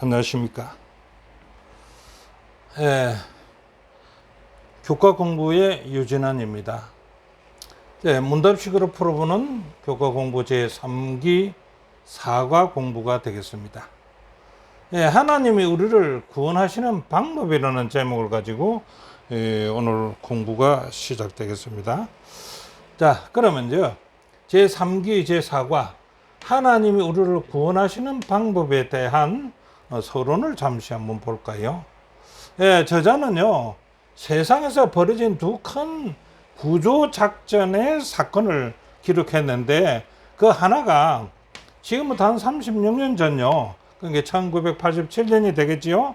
안녕하십니까. 교과 공부의 유진환입니다. 문답식으로 풀어보는 교과 공부 제3기 사과 공부가 되겠습니다. 하나님이 우리를 구원하시는 방법이라는 제목을 가지고 오늘 공부가 시작되겠습니다. 자, 그러면요, 제3기 제4과 하나님이 우리를 구원하시는 방법에 대한 서론을 잠시 한번 볼까요? 저자는요, 세상에서 벌어진 두 큰 구조작전의 사건을 기록했는데, 그 하나가 지금부터 한 36년 전요, 그게 1987년이 되겠지요.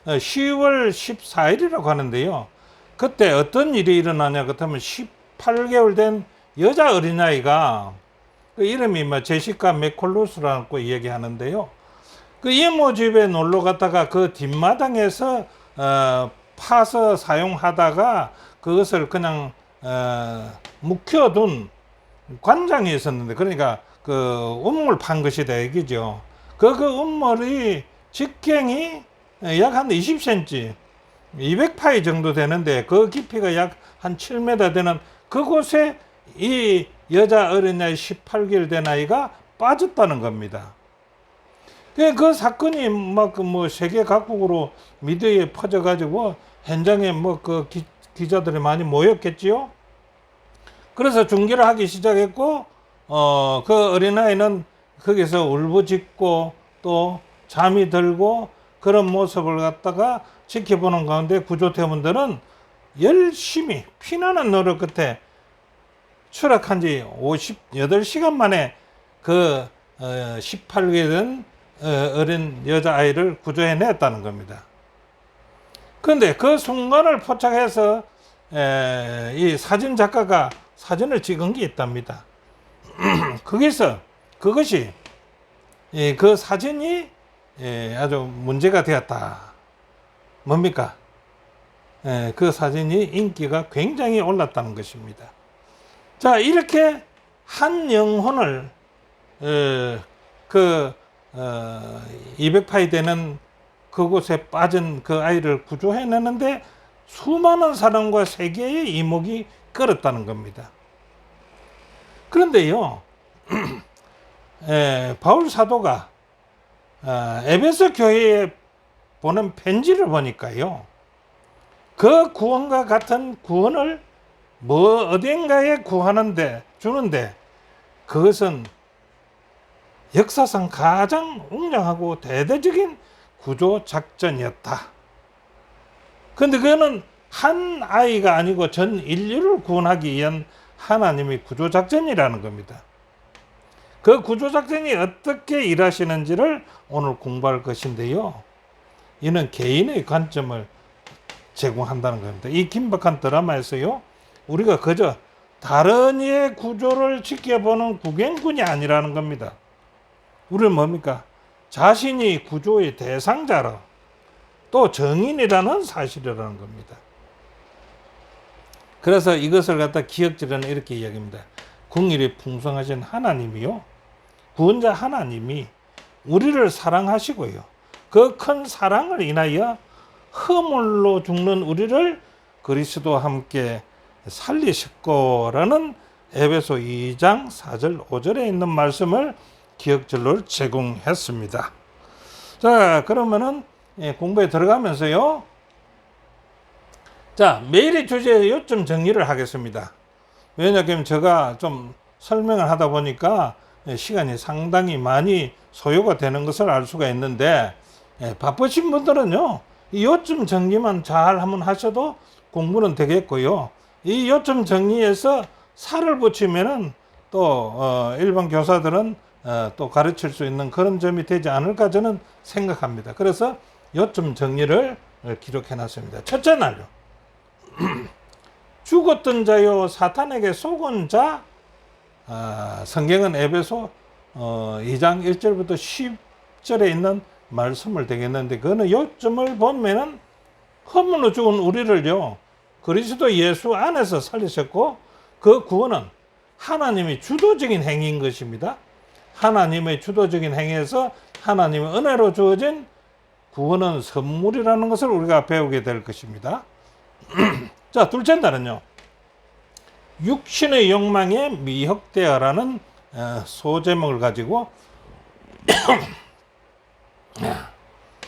10월 14일이라고 하는데요. 그때 어떤 일이 일어나냐 그렇다면 18개월 된 여자 어린아이가, 그 이름이 제시카 맥콜루스라고 이야기하는데요. 그 이모 집에 놀러 갔다가 그 뒷마당에서 파서 사용하다가 그것을 그냥 묵혀둔 관장이 있었는데, 그러니까 그 운물 판 것이다 얘기죠. 그 운물이 직경이 약 한 20cm, 200파이 정도 되는데, 그 깊이가 약 한 7m 되는 그곳에 이 여자 어린아이 18개월 된 아이가 빠졌다는 겁니다. 그 사건이 세계 각국으로 미디어에 퍼져가지고 현장에 기자들이 많이 모였겠지요. 그래서 중계를 하기 시작했고, 그 어린아이는 거기서 울부짖고 또 잠이 들고 그런 모습을 갖다가 지켜보는 가운데 구조대원들은 열심히 피나는 노력 끝에 추락한 지 58시간 만에 그 18개월 된 어린 여자아이를 구조해냈다는 겁니다. 그런데 그 순간을 포착해서 이 사진 작가가 사진을 찍은 게 있답니다. 그것이 그 사진이 아주 문제가 되었다. 뭡니까? 그 사진이 인기가 굉장히 올랐다는 것입니다. 자, 이렇게 한 영혼을 200파이 되는 그곳에 빠진 그 아이를 구조해내는데 수많은 사람과 세계의 이목이 끌었다는 겁니다. 그런데요, 바울 사도가 에베소 교회에 보낸 편지를 보니까요, 그 구원과 같은 구원을 어딘가에 주는데 그것은 역사상 가장 웅장하고 대대적인 구조작전이었다. 그런데 그거는 한 아이가 아니고 전 인류를 구원하기 위한 하나님의 구조작전이라는 겁니다. 그 구조작전이 어떻게 일하시는지를 오늘 공부할 것인데요. 이는 개인의 관점을 제공한다는 겁니다. 이 긴박한 드라마에서요, 우리가 그저 다른 이의 구조를 지켜보는 구경꾼이 아니라는 겁니다. 우리는 뭡니까? 자신이 구조의 대상자로 또 정인이라는 사실이라는 겁니다. 그래서 이것을 갖다 기억지로는 이렇게 이야기합니다. 긍휼이 풍성하신 하나님이요, 구원자 하나님이 우리를 사랑하시고요, 그 큰 사랑을 인하여 허물로 죽는 우리를 그리스도와 함께 살리셨고라는 에베소 2장 4절 5절에 있는 말씀을 기억절로 제공했습니다. 자, 그러면은 공부에 들어가면서요, 자, 매일의 주제에 요점 정리를 하겠습니다. 왜냐하면 제가 좀 설명을 하다 보니까 시간이 상당히 많이 소요가 되는 것을 알 수가 있는데, 바쁘신 분들은요, 이 요점 정리만 잘 한번 하셔도 공부는 되겠고요, 이 요점 정리에서 살을 붙이면은 또 일반 교사들은 또 가르칠 수 있는 그런 점이 되지 않을까 저는 생각합니다. 그래서 요점 정리를 기록해 놨습니다. 첫째 날요, 죽었던 자요 사탄에게 속은 자. 성경은 에베소 2장 1절부터 10절에 있는 말씀을 되겠는데, 그거는 요점을 보면은 허물로 죽은 우리를요, 그리스도 예수 안에서 살리셨고, 그 구원은 하나님의 주도적인 행위인 것입니다. 하나님의 주도적인 행위에서 하나님의 은혜로 주어진 구원은 선물이라는 것을 우리가 배우게 될 것입니다. 자, 둘째 날은요, 육신의 욕망에 미혹되어라는 소제목을 가지고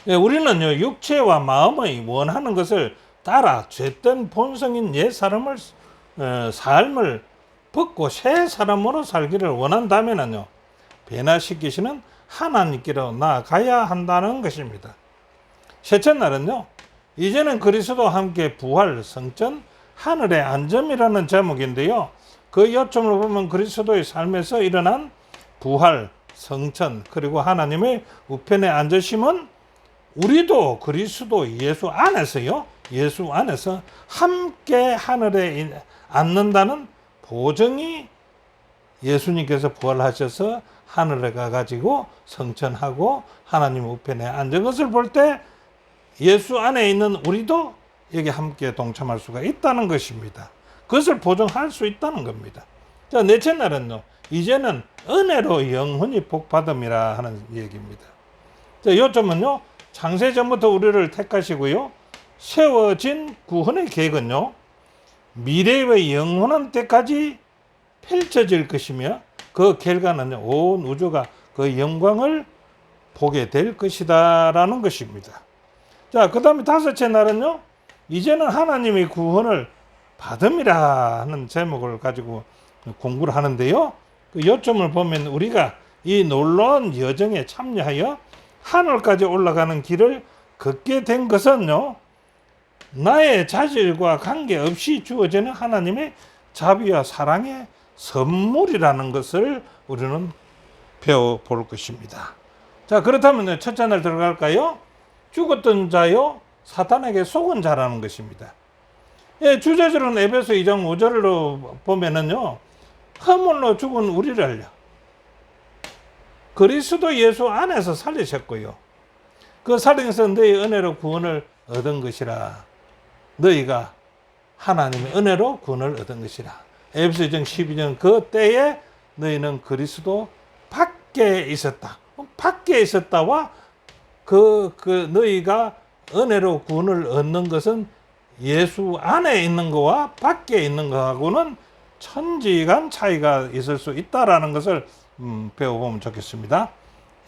우리는요, 육체와 마음의 원하는 것을 따라 죄된 본성인 옛 사람을 삶을 벗고 새 사람으로 살기를 원한다면요, 변화시키시는 하나님께로 나아가야 한다는 것입니다. 셋째 날은요, 이제는 그리스도와 함께 부활, 성전, 하늘의 안점이라는 제목인데요, 그 요점을 보면 그리스도의 삶에서 일어난 부활, 성천, 그리고 하나님의 우편에 앉으심은 우리도 그리스도 예수 안에서요, 예수 안에서 함께 하늘에 앉는다는 보증이 예수님께서 부활하셔서 하늘에 가가지고 성천하고 하나님 우편에 앉은 것을 볼 때 예수 안에 있는 우리도 여기 함께 동참할 수가 있다는 것입니다. 그것을 보증할 수 있다는 겁니다. 자, 넷째 날은요, 이제는 은혜로 영혼이 복받음이라 하는 얘기입니다. 자, 요점은요, 창세전부터 우리를 택하시고요, 세워진 구원의 계획은요, 미래의 영원한 때까지 펼쳐질 것이며 그 결과는요, 온 우주가 그 영광을 보게 될 것이다 라는 것입니다. 자, 그 다음에 다섯째 날은요, 이제는 하나님의 구원을 받음이라 하는 제목을 가지고 공부를 하는데요, 그 요점을 보면 우리가 이 놀라운 여정에 참여하여 하늘까지 올라가는 길을 걷게 된 것은요, 나의 자질과 관계없이 주어지는 하나님의 자비와 사랑의 선물이라는 것을 우리는 배워볼 것입니다. 자, 그렇다면 첫째 날 들어갈까요? 죽었던 자요, 사탄에게 속은 자라는 것입니다. 예, 주제절은 에베소 2장 5절로 보면은요, 허물로 죽은 우리를요, 그리스도 예수 안에서 살리셨고요, 그 살리면서 너희 은혜로 구원을 얻은 것이라. 너희가 하나님의 은혜로 구원을 얻은 것이라. 에베소 2장 12절 그 때에 너희는 그리스도 밖에 있었다. 밖에 있었다와 너희가 은혜로 구원을 얻는 것은 예수 안에 있는 거와 밖에 있는 거하고는 천지간 차이가 있을 수 있다라는 것을 배워보면 좋겠습니다.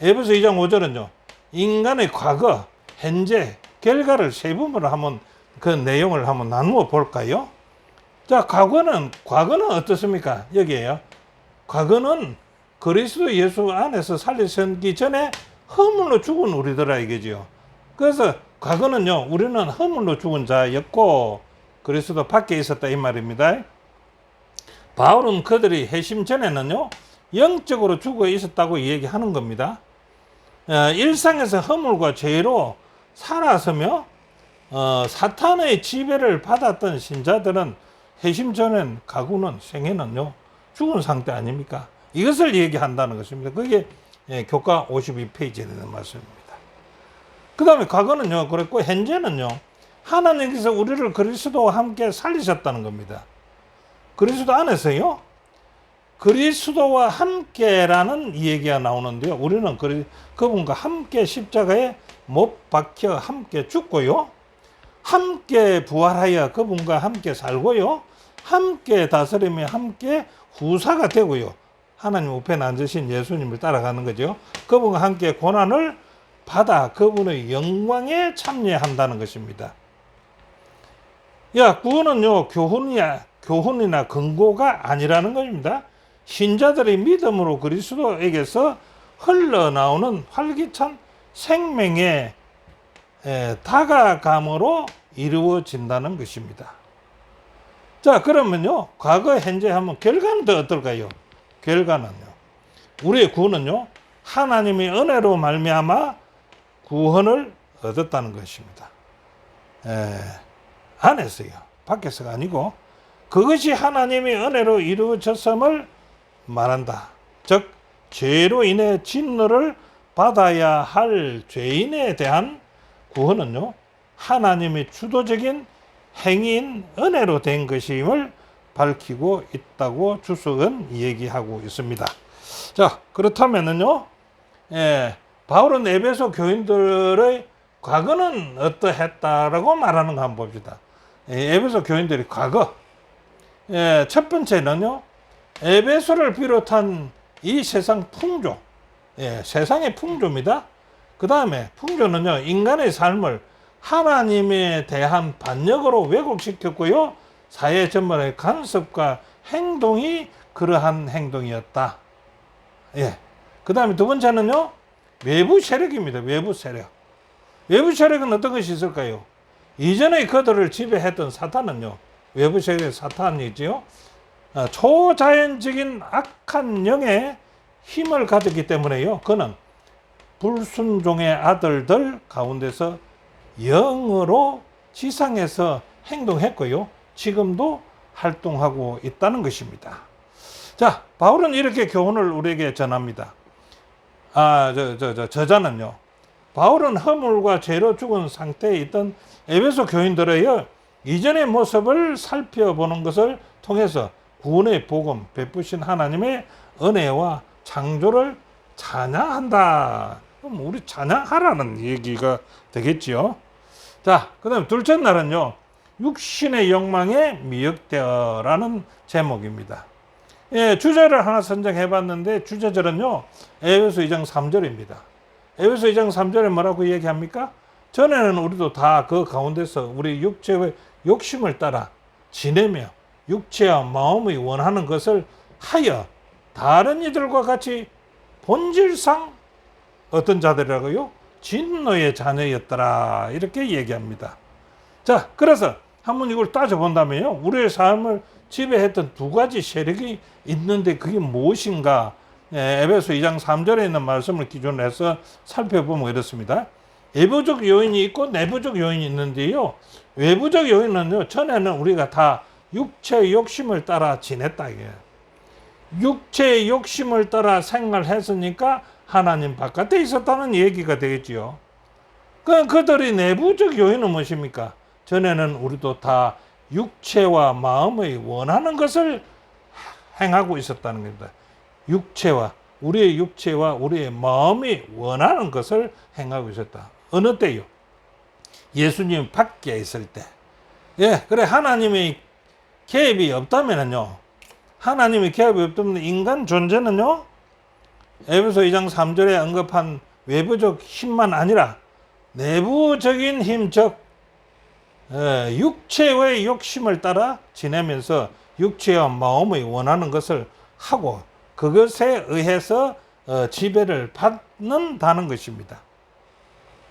에베소 2장 5절은요, 인간의 과거, 현재, 결과를 세분으로 한번 그 내용을 한번 나누어 볼까요? 자, 과거는 어떻습니까? 여기에요. 과거는 그리스도 예수 안에서 살리시기 전에 허물로 죽은 우리들아 이거지요. 그래서 과거는요, 우리는 허물로 죽은 자였고 그리스도 밖에 있었다 이 말입니다. 바울은 그들이 회심 전에는요, 영적으로 죽어 있었다고 얘기하는 겁니다. 일상에서 허물과 죄로 살아서며 사탄의 지배를 받았던 신자들은 회심 전엔 가구는 생애는요, 죽은 상태 아닙니까? 이것을 얘기한다는 것입니다. 그게 교과 52페이지에 되는 말씀입니다. 그 다음에 과거는요, 그랬고 현재는요, 하나님께서 우리를 그리스도와 함께 살리셨다는 겁니다. 그리스도 안에서요, 그리스도와 함께라는 얘기가 나오는데요, 우리는 그분과 함께 십자가에 못 박혀 함께 죽고요, 함께 부활하여 그분과 함께 살고요, 함께 다스리며 함께 후사가 되고요, 하나님 우편에 앉으신 예수님을 따라가는 거죠. 그분과 함께 고난을 받아 그분의 영광에 참여한다는 것입니다. 구원은요, 교훈이나 근거가 아니라는 것입니다. 신자들의 믿음으로 그리스도에게서 흘러나오는 활기찬 생명의 다가감으로 이루어진다는 것입니다. 자, 그러면요, 과거, 현재 하면 결과는 더 어떨까요? 결과는요, 우리의 구원은요, 하나님의 은혜로 말미암아 구원을 얻었다는 것입니다. 안에서요, 밖에서가 아니고 그것이 하나님의 은혜로 이루어졌음을 말한다. 즉 죄로 인해 진노를 받아야 할 죄인에 대한 구원은요, 하나님의 주도적인 행위인 은혜로 된 것임을 밝히고 있다고 주석은 얘기하고 있습니다. 자, 그렇다면은요, 바울은 에베소 교인들의 과거는 어떠했다라고 말하는 거 한번 봅시다. 에베소 교인들이 과거. 첫 번째는요, 에베소를 비롯한 이 세상 풍조. 세상의 풍조입니다. 그 다음에 풍조는요, 인간의 삶을 하나님에 대한 반역으로 왜곡시켰고요, 사회 전반의 간섭과 행동이 그러한 행동이었다. 그 다음에 두 번째는요, 외부 세력입니다. 외부 세력. 외부 세력은 어떤 것이 있을까요? 이전에 그들을 지배했던 사탄은요, 외부 세력의 사탄이지요. 초자연적인 악한 영의 힘을 가졌기 때문에요, 그는 불순종의 아들들 가운데서 영으로 지상에서 행동했고요, 지금도 활동하고 있다는 것입니다. 자, 바울은 이렇게 교훈을 우리에게 전합니다. 저자는요, 바울은 허물과 죄로 죽은 상태에 있던 에베소 교인들의 이전의 모습을 살펴보는 것을 통해서 구원의 복음 베푸신 하나님의 은혜와 창조를 찬양한다. 그럼 우리 찬양하라는 얘기가 되겠지요. 자, 그 다음 둘째 날은요, 육신의 욕망에 미혹되어라는 제목입니다. 주제를 하나 선정해 봤는데, 주제절은요, 에베소 2장 3절입니다. 에베소 2장 3절에 뭐라고 얘기합니까? 전에는 우리도 다 그 가운데서 우리 육체의 욕심을 따라 지내며 육체와 마음이 원하는 것을 하여 다른 이들과 같이 본질상 어떤 자들이라고요? 진노의 자녀였더라. 이렇게 얘기합니다. 자, 그래서 한번 이걸 따져본다면요, 우리의 삶을 지배했던 두 가지 세력이 있는데 그게 무엇인가? 에베소 2장 3절에 있는 말씀을 기준으로 해서 살펴보면 이렇습니다. 외부적 요인이 있고 내부적 요인이 있는데요, 외부적 요인은요, 전에는 우리가 다 육체의 욕심을 따라 지냈다 이게. 육체의 욕심을 따라 생활했으니까 하나님 바깥에 있었다는 얘기가 되겠지요. 그들의 내부적 요인은 무엇입니까? 전에는 우리도 다 육체와 마음의 원하는 것을 행하고 있었다는 겁니다. 우리의 육체와 우리의 마음이 원하는 것을 행하고 있었다. 어느 때요? 예수님 밖에 있을 때. 그래, 하나님의 개입이 없다면요, 하나님의 개입이 없다면 인간 존재는요, 에베소 2장 3절에 언급한 외부적 힘만 아니라 내부적인 힘, 즉 육체의 욕심을 따라 지내면서 육체와 마음의 원하는 것을 하고 그것에 의해서 지배를 받는다는 것입니다.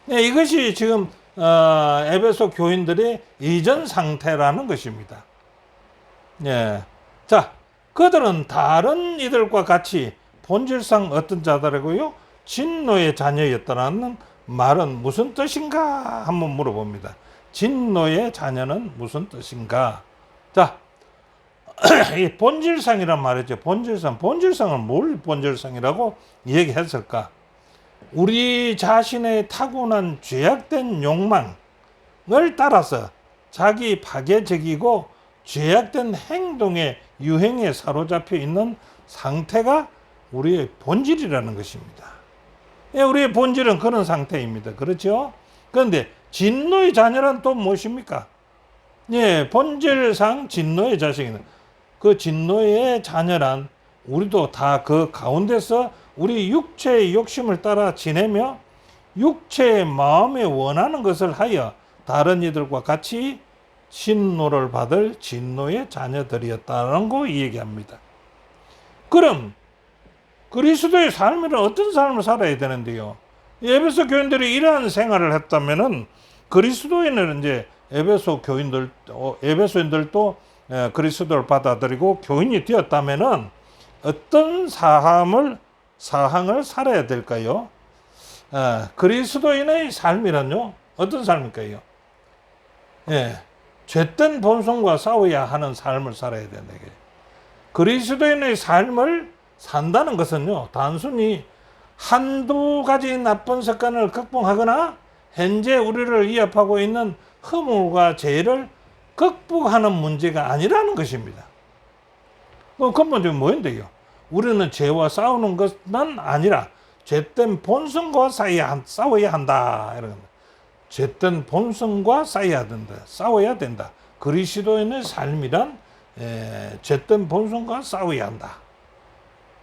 이것이 지금 에베소 교인들의 이전 상태라는 것입니다. 자, 그들은 다른 이들과 같이 본질상 어떤 자들이고요, 진노의 자녀였다는 말은 무슨 뜻인가 한번 물어봅니다. 진노의 자녀는 무슨 뜻인가? 자, 이 본질상이란 말이죠. 본질상은 뭘 본질상이라고 얘기했을까? 우리 자신의 타고난 죄악된 욕망을 따라서 자기 파괴적이고 죄악된 행동의 유행에 사로잡혀 있는 상태가 우리의 본질이라는 것입니다. 우리의 본질은 그런 상태입니다. 그렇죠? 그런데 진노의 자녀란 또 무엇입니까? 본질상 진노의 자식이는 그 진노의 자녀란 우리도 다 그 가운데서 우리 육체의 욕심을 따라 지내며 육체의 마음에 원하는 것을 하여 다른 이들과 같이 진노를 받을 진노의 자녀들이었다는 거 얘기합니다. 그럼 그리스도의 삶이란 어떤 삶을 살아야 되는데요? 에베소 교인들이 이러한 생활을 했다면은 그리스도인은 이제 에베소인들도 그리스도를 받아들이고 교인이 되었다면은 어떤 사항을 살아야 될까요? 그리스도인의 삶이란요, 어떤 삶일까요? 죄된 본성과 싸워야 하는 삶을 살아야 된다. 그리스도인의 삶을 산다는 것은요, 단순히 한두 가지 나쁜 습관을 극복하거나 현재 우리를 위협하고 있는 허물과 죄를 극복하는 문제가 아니라는 것입니다. 근본적인 뭐인데요? 우리는 죄와 싸우는 것만 아니라 죄된 본성과 싸워야 한다. 이런 겁니다. 잿된 본성과 싸워야 된다. 그리스도인의 삶이란 잿된 본성과 싸워야 한다.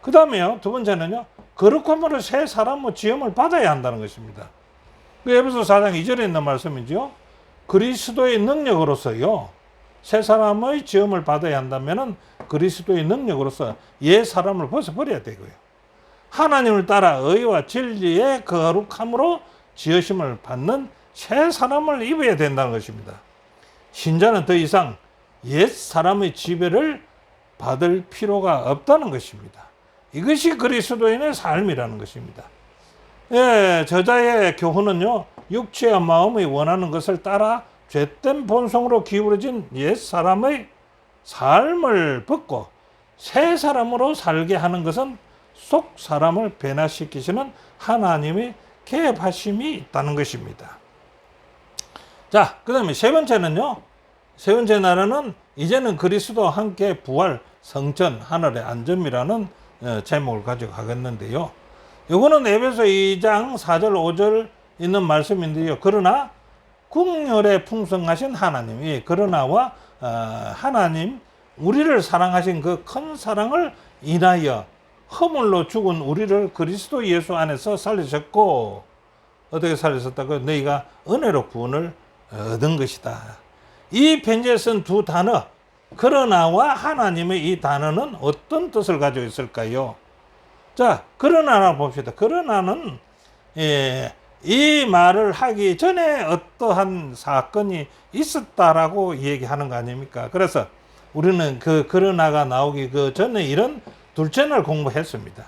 그 다음에요, 두 번째는요, 거룩 함으로 새 사람의 지음을 받아야 한다는 것입니다. 그 에베소 4장 2절에 있는 말씀이죠. 그리스도의 능력으로서요, 새 사람의 지음을 받아야 한다면은 그리스도의 능력으로서 옛 사람을 벗어버려야 되고요. 하나님을 따라 의와 진리의 거룩함으로 지으심을 받는 새 사람을 입어야 된다는 것입니다. 신자는 더 이상 옛 사람의 지배를 받을 필요가 없다는 것입니다. 이것이 그리스도인의 삶이라는 것입니다. 예, 저자의 교훈은요, 육체와 마음이 원하는 것을 따라 죄된 본성으로 기울어진 옛 사람의 삶을 벗고 새 사람으로 살게 하는 것은 속 사람을 변화시키시는 하나님의 개입하심이 있다는 것입니다. 자, 그 다음에 세 번째는요, 세 번째 나라는 이제는 그리스도와 함께 부활, 성전, 하늘의 안전이라는 제목을 가지고 가겠는데요. 이거는 에베소 2장 4절 5절 있는 말씀인데요. 그러나 국률에 풍성하신 하나님, 그러나와 하나님, 우리를 사랑하신 그 큰 사랑을 인하여 허물로 죽은 우리를 그리스도 예수 안에서 살리셨고, 어떻게 살리셨다고? 너희가 은혜로 구원을 얻은 것이다. 이 편지에 쓴 두 단어, 그러나와 하나님의 이 단어는 어떤 뜻을 가지고 있을까요? 자, 그러나를 봅시다. 그러나는 이 말을 하기 전에 어떠한 사건이 있었다라고 얘기하는 거 아닙니까? 그래서 우리는 그 그러나가 나오기 그 전에 이런 둘째 날 공부했습니다.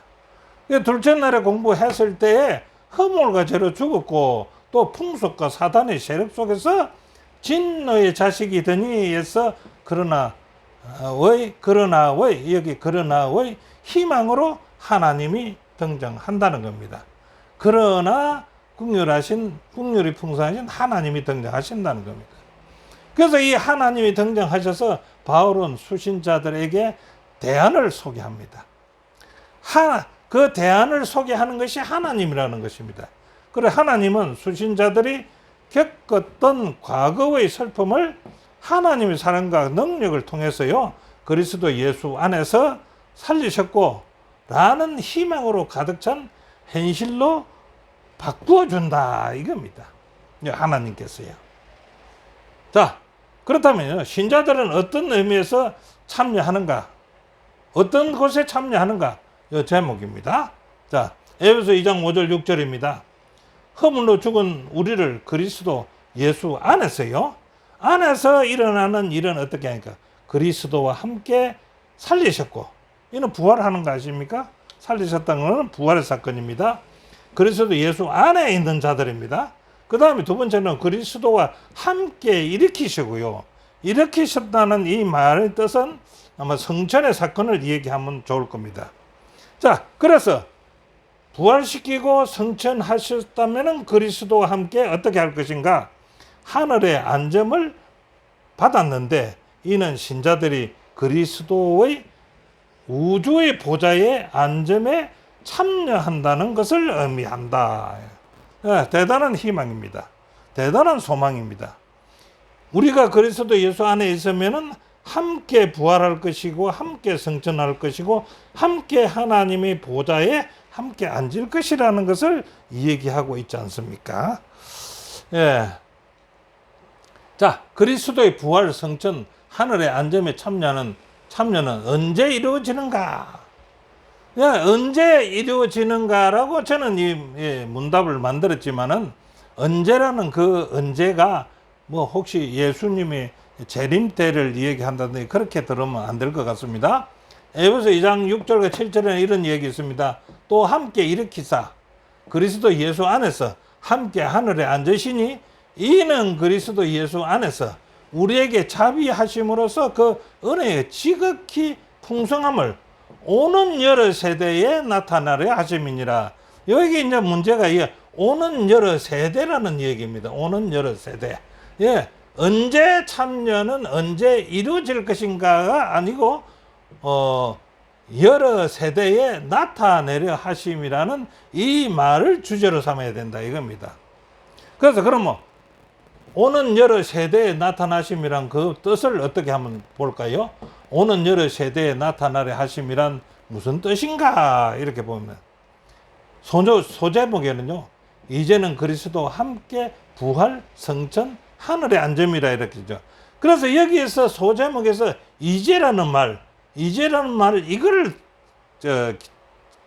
둘째 날에 공부했을 때에 허물과 죄로 죽었고 또 풍속과 사단의 세력 속에서 진노의 자식이 되니 해서 그러나의 여기 그러나의 희망으로 하나님이 등장한다는 겁니다. 그러나 국률이 풍성하신 하나님이 등장하신다는 겁니다. 그래서 이 하나님이 등장하셔서 바울은 수신자들에게 대안을 소개합니다. 그 대안을 소개하는 것이 하나님이라는 것입니다. 그래, 하나님은 수신자들이 겪었던 과거의 슬픔을 하나님의 사랑과 능력을 통해서요, 그리스도 예수 안에서 살리셨고 라는 희망으로 가득 찬 현실로 바꾸어 준다 이겁니다. 하나님께서요. 자, 그렇다면 신자들은 어떤 의미에서 참여하는가? 어떤 곳에 참여하는가? 이 제목입니다. 자, 에베소 2장 5절 6절입니다. 허물로 죽은 우리를 그리스도 예수 안에서요, 안에서 일어나는 일은 어떻게 하니까? 그리스도와 함께 살리셨고, 이는 부활하는 거 아십니까? 살리셨다는 것은 부활의 사건입니다. 그리스도 예수 안에 있는 자들입니다. 그 다음에 두 번째는 그리스도와 함께 일으키시고요. 일으키셨다는 이 말의 뜻은 아마 성전의 사건을 얘기하면 좋을 겁니다. 자, 그래서 부활시키고 성천하셨다면 그리스도와 함께 어떻게 할 것인가? 하늘의 안점을 받았는데 이는 신자들이 그리스도의 우주의 보좌의 안점에 참여한다는 것을 의미한다. 대단한 희망입니다. 대단한 소망입니다. 우리가 그리스도 예수 안에 있으면은 함께 부활할 것이고 함께 성천할 것이고 함께 하나님의 보좌에 함께 앉을 것이라는 것을 얘기하고 있지 않습니까? 예. 자, 그리스도의 부활, 성천, 하늘의 안점에 참여는 언제 이루어지는가? 언제 이루어지는가라고 저는 이 문답을 만들었지만은 언제라는 그 언제가 뭐 혹시 예수님의 재림 때를 얘기한다든지 그렇게 들으면 안 될 것 같습니다. 에베소 2장 6절과 7절에는 이런 얘기 있습니다. 또 함께 일으키사 그리스도 예수 안에서 함께 하늘에 앉으시니 이는 그리스도 예수 안에서 우리에게 자비하심으로써 그 은혜의 지극히 풍성함을 오는 여러 세대에 나타나려 하심이니라. 여기 이제 문제가 오는 여러 세대라는 얘기입니다. 오는 여러 세대. 예. 언제 참여는 언제 이루어질 것인가가 아니고 여러 세대에 나타내려 하심이라는 이 말을 주제로 삼아야 된다 이겁니다. 그래서 그러면 오는 여러 세대에 나타나심이란 그 뜻을 어떻게 한번 볼까요? 오는 여러 세대에 나타나려 하심이란 무슨 뜻인가? 이렇게 보면 소제목에는요, 이제는 그리스도와 함께 부활, 성천, 하늘의 안점이라 이렇게죠. 그래서 여기에서 소제목에서 이제라는 말, 이거를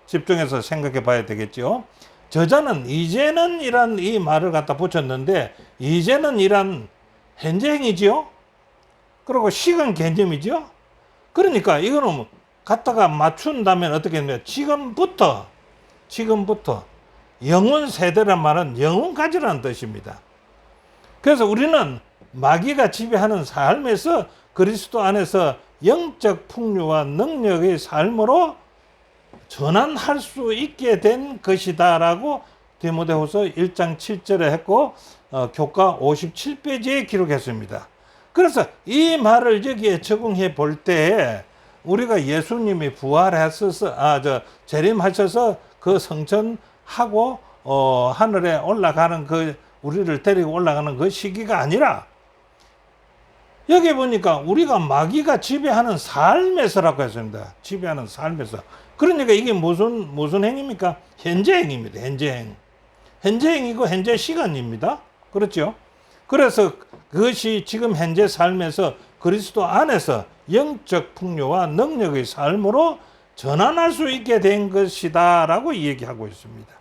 집중해서 생각해 봐야 되겠죠. 저자는 이제는 이란 이 말을 갖다 붙였는데, 이제는 이란 현재행이지요. 그리고 시간 개념이죠. 그러니까 이거는 갖다가 맞춘다면 어떻게 되냐? 지금부터 영원 세대란 말은 영원까지라는 뜻입니다. 그래서 우리는 마귀가 지배하는 삶에서 그리스도 안에서 영적 풍요와 능력의 삶으로 전환할 수 있게 된 것이다라고 디모데후서 1장 7절에 했고 교과 57페이지에 기록했습니다. 그래서 이 말을 여기에 적용해 볼 때 우리가 예수님이 부활하셔서 재림하셔서 그 성천하고 하늘에 올라가는 그 우리를 데리고 올라가는 그 시기가 아니라 여기 보니까 우리가 마귀가 지배하는 삶에서라고 했습니다. 지배하는 삶에서. 그러니까 이게 무슨 행입니까? 현재 행입니다. 현재 행이고 현재 시간입니다. 그렇죠? 그래서 그것이 지금 현재 삶에서 그리스도 안에서 영적 풍요와 능력의 삶으로 전환할 수 있게 된 것이다라고 얘기하고 있습니다.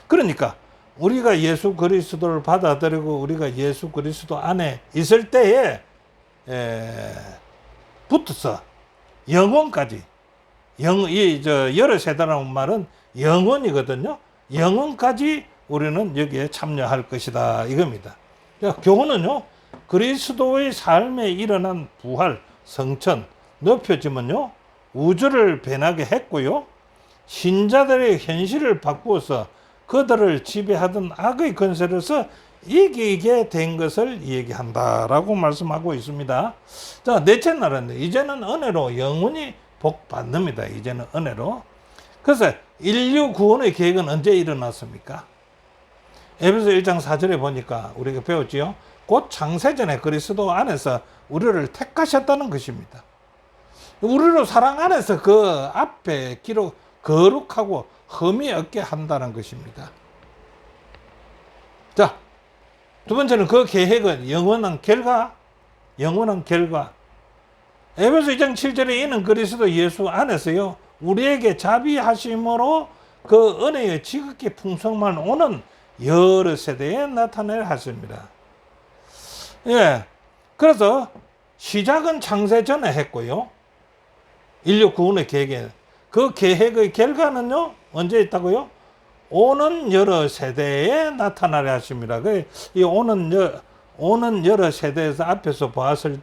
그러니까 우리가 예수 그리스도를 받아들이고 우리가 예수 그리스도 안에 있을 때에 붙어서 영원까지 여러 세대라는 말은 영원이거든요. 영원까지 우리는 여기에 참여할 것이다 이겁니다. 교훈은요, 그리스도의 삶에 일어난 부활, 성천, 높여짐은요, 우주를 변하게 했고요, 신자들의 현실을 바꾸어서 그들을 지배하던 악의 권세로서 이기게 된 것을 얘기한다라고 말씀하고 있습니다. 자, 넷째 날은 이제는 은혜로 영원히 복 받습니다. 이제는 은혜로. 그래서 인류 구원의 계획은 언제 일어났습니까? 에베소 1장 4절에 보니까 우리가 배웠지요. 곧 창세전에 그리스도 안에서 우리를 택하셨다는 것입니다. 우리로 사랑 안에서 그 앞에 거룩하고 흠이 없게 한다는 것입니다. 자, 두 번째는 그 계획은 영원한 결과. 에베소 2장 7절에 이는 그리스도 예수 안에서요, 우리에게 자비하심으로 그 은혜의 지극히 풍성만 오는 여러 세대에 나타내려 하십니다. 예. 그래서 시작은 창세 전에 했고요. 인류 구원의 계획에. 그 계획의 결과는요, 언제 있다고요? 오는 여러 세대에 나타나려 하십니다. 이 오는 여러 세대에서 앞에서 보았을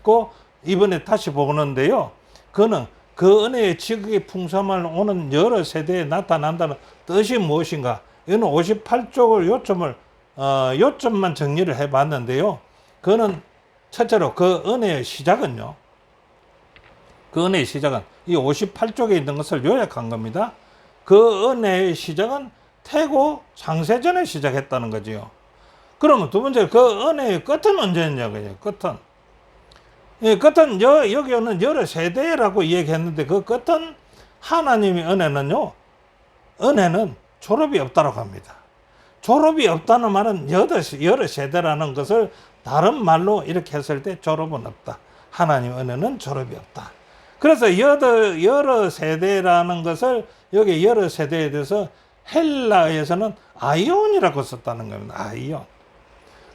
거 이번에 다시 보는데요. 그는 그 은혜의 지극히 풍성함을 오는 여러 세대에 나타난다는 뜻이 무엇인가? 이거는 58쪽을 요점만 정리를 해봤는데요. 그는 첫째로 그 은혜의 시작은요. 그 은혜의 시작은 이 58쪽에 있는 것을 요약한 겁니다. 그 은혜의 시작은 태고 창세전에 시작했다는 거지요. 그러면 두 번째 그 은혜의 끝은 언제였냐고요. 끝은 여기는 여러 세대라고 얘기했는데 그 끝은 하나님의 은혜는 졸업이 없다고 합니다. 졸업이 없다는 말은 여러 세대라는 것을 다른 말로 이렇게 했을 때 졸업은 없다. 하나님의 은혜는 졸업이 없다. 그래서 여러 세대라는 것을 여기 여러 세대에 대해서 헬라에서는 아이온이라고 썼다는 겁니다. 아이온.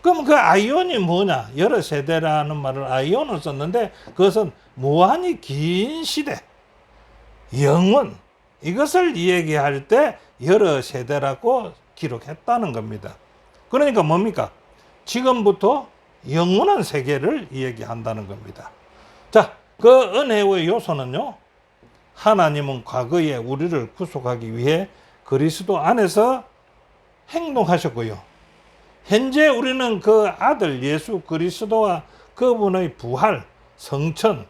그럼 그 아이온이 뭐냐? 여러 세대라는 말을 아이온을 썼는데 그것은 무한히 긴 시대, 영원, 이것을 얘기할 때 여러 세대라고 기록했다는 겁니다. 그러니까 뭡니까? 지금부터 영원한 세계를 얘기한다는 겁니다. 자, 그 은혜의 요소는요, 하나님은 과거에 우리를 구속하기 위해 그리스도 안에서 행동하셨고요. 현재 우리는 그 아들 예수 그리스도와 그분의 부활, 성천,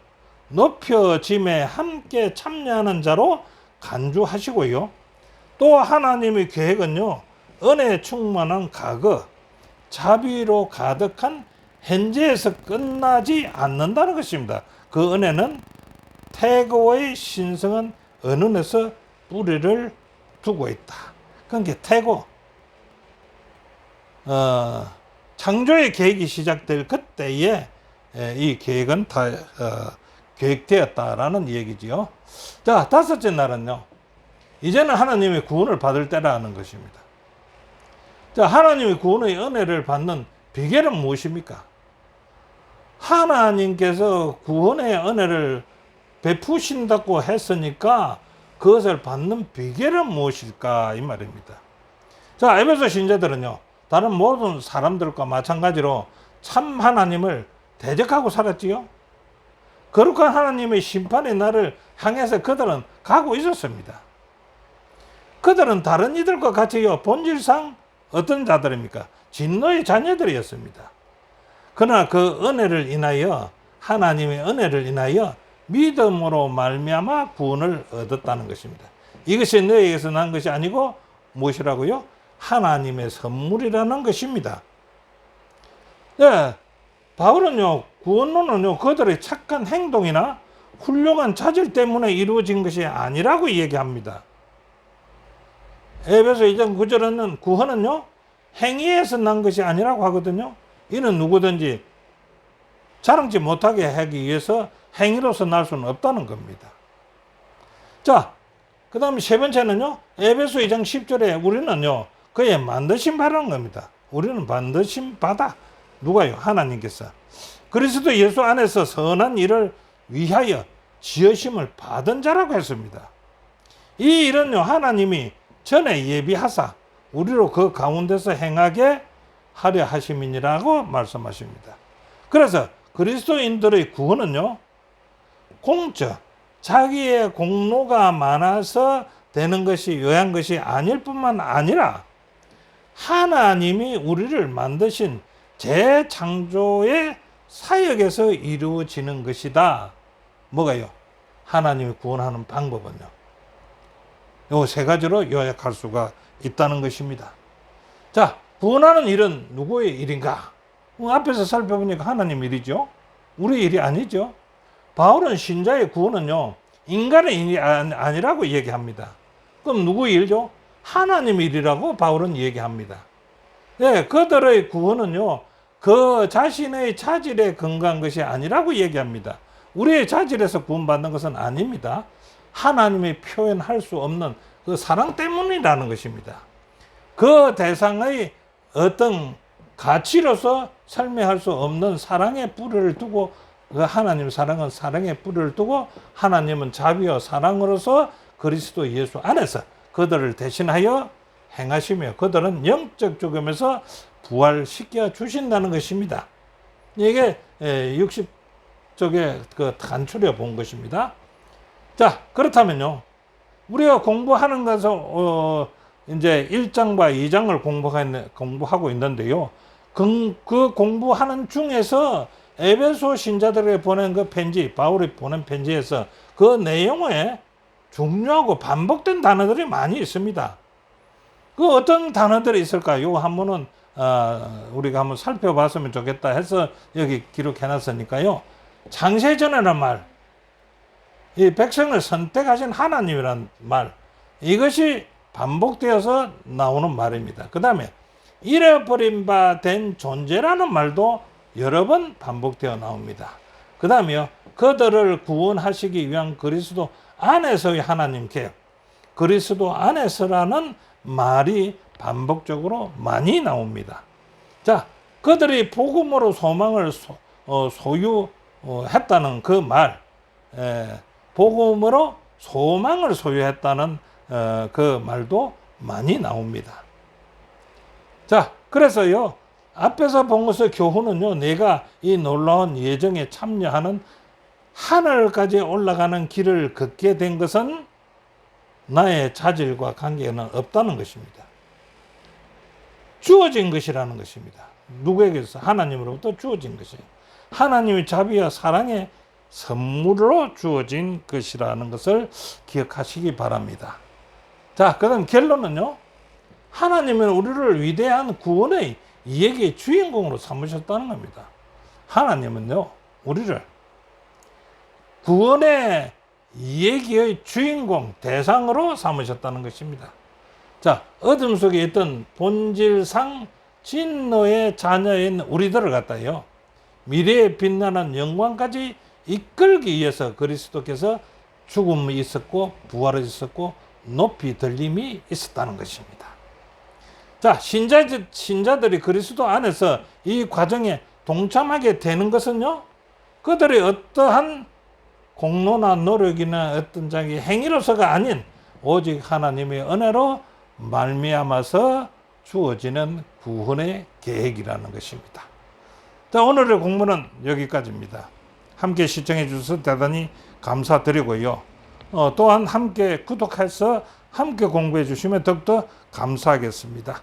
높여짐에 함께 참여하는 자로 간주하시고요. 또 하나님의 계획은요, 은혜 충만한 과거, 자비로 가득한 현재에서 끝나지 않는다는 것입니다. 그 은혜는 태고의 신성한 언원에서 뿌리를 두고 있다. 그러니까 태고, 창조의 계획이 시작될 그때에 이 계획은 다 계획되었다라는 얘기지요. 자, 다섯째 날은요, 이제는 하나님의 구원을 받을 때라는 것입니다. 자, 하나님의 구원의 은혜를 받는 비결은 무엇입니까? 하나님께서 구원의 은혜를 베푸신다고 했으니까 그것을 받는 비결은 무엇일까 이 말입니다. 자, 에베소 신자들은요, 다른 모든 사람들과 마찬가지로 참 하나님을 대적하고 살았지요. 거룩한 하나님의 심판의 날을 향해서 그들은 가고 있었습니다. 그들은 다른 이들과 같이요, 본질상 어떤 자들입니까? 진노의 자녀들이었습니다. 그러나 그 은혜를 인하여, 하나님의 은혜를 인하여 믿음으로 말미암아 구원을 얻었다는 것입니다. 이것이 너에게서 난 것이 아니고 무엇이라고요? 하나님의 선물이라는 것입니다. 네, 바울은요, 구원론은요, 그들의 착한 행동이나 훌륭한 자질 때문에 이루어진 것이 아니라고 얘기합니다. 에베소 2장 9절에는 구원은요, 행위에서 난 것이 아니라고 하거든요. 이는 누구든지 자랑치 못하게 하기 위해서 행위로서 날 수는 없다는 겁니다. 자, 그 다음에 세 번째는요, 에베소 2장 10절에 우리는요, 그의 만드심 바라는 겁니다. 우리는 만드심 받아. 누가요? 하나님께서. 그리스도 예수 안에서 선한 일을 위하여 지으심을 받은 자라고 했습니다. 이 일은요, 하나님이 전에 예비하사 우리로 그 가운데서 행하게 하려 하심이니라고 말씀하십니다. 그래서 그리스도인들의 구원은요, 공적, 자기의 공로가 많아서 되는 것이 요한 것이 아닐 뿐만 아니라 하나님이 우리를 만드신 재창조의 사역에서 이루어지는 것이다. 뭐가요? 하나님이 구원하는 방법은요, 요 세 가지로 요약할 수가 있다는 것입니다. 자, 구원하는 일은 누구의 일인가? 앞에서 살펴보니까 하나님 일이죠. 우리 일이 아니죠. 바울은 신자의 구원은요, 인간의 일이 아니라고 얘기합니다. 그럼 누구의 일이죠? 하나님 일이라고 바울은 얘기합니다. 네, 그들의 구원은요, 그 자신의 자질에 근거한 것이 아니라고 얘기합니다. 우리의 자질에서 구원받는 것은 아닙니다. 하나님이 표현할 수 없는 그 사랑 때문이라는 것입니다. 그 대상의 어떤 가치로서 설명할 수 없는 사랑의 뿌리를 두고, 그 하나님 사랑은 사랑의 뿌리를 두고 하나님은 자비와 사랑으로서 그리스도 예수 안에서 그들을 대신하여 행하시며 그들은 영적 죽음에서 부활시켜 주신다는 것입니다. 이게 60쪽에 그 단추려 본 것입니다. 자, 그렇다면요, 우리가 공부하는 것은 이제 1장과 2장을 공부하고 있는데요. 그 공부하는 중에서 에베소 신자들에게 보낸 그 편지, 바울이 보낸 편지에서 그 내용에 중요하고 반복된 단어들이 많이 있습니다. 그 어떤 단어들이 있을까요? 한번은 우리가 한번 살펴봤으면 좋겠다 해서 여기 기록해 놨으니까요. 창세전이라는 말, 이 백성을 선택하신 하나님이라는 말, 이것이 반복되어서 나오는 말입니다. 그 다음에 잃어버린 바 된 존재라는 말도 여러 번 반복되어 나옵니다. 그 다음에요, 그들을 구원하시기 위한 그리스도 안에서의 하나님 계획, 그리스도 안에서라는 말이 반복적으로 많이 나옵니다. 자, 그들이 복음으로 소망을 소유했다는 그 말, 복음으로 소망을 소유했다는 그 말도 많이 나옵니다. 자, 그래서요, 앞에서 본 것의 교훈은요, 내가 이 놀라운 예정에 참여하는 하늘까지 올라가는 길을 걷게 된 것은 나의 자질과 관계는 없다는 것입니다. 주어진 것이라는 것입니다. 누구에게서? 하나님으로부터 주어진 것이에요. 하나님의 자비와 사랑의 선물로 주어진 것이라는 것을 기억하시기 바랍니다. 자, 그 다음 결론은요, 하나님은 우리를 위대한 구원의 이 얘기의 주인공으로 삼으셨다는 겁니다. 하나님은요, 우리를 구원의 이 얘기의 주인공, 대상으로 삼으셨다는 것입니다. 자, 어둠 속에 있던 본질상 진노의 자녀인 우리들을 갖다요, 미래에 빛나는 영광까지 이끌기 위해서 그리스도께서 죽음이 있었고 부활이 있었고 높이 들림이 있었다는 것입니다. 자, 신자들이 그리스도 안에서 이 과정에 동참하게 되는 것은요, 그들의 어떠한 공로나 노력이나 어떤 자기 행위로서가 아닌 오직 하나님의 은혜로 말미암아서 주어지는 구원의 계획이라는 것입니다. 자, 오늘의 공부는 여기까지입니다. 함께 시청해 주셔서 대단히 감사드리고요. 또한 함께 구독해서 함께 공부해 주시면 더욱더 감사하겠습니다.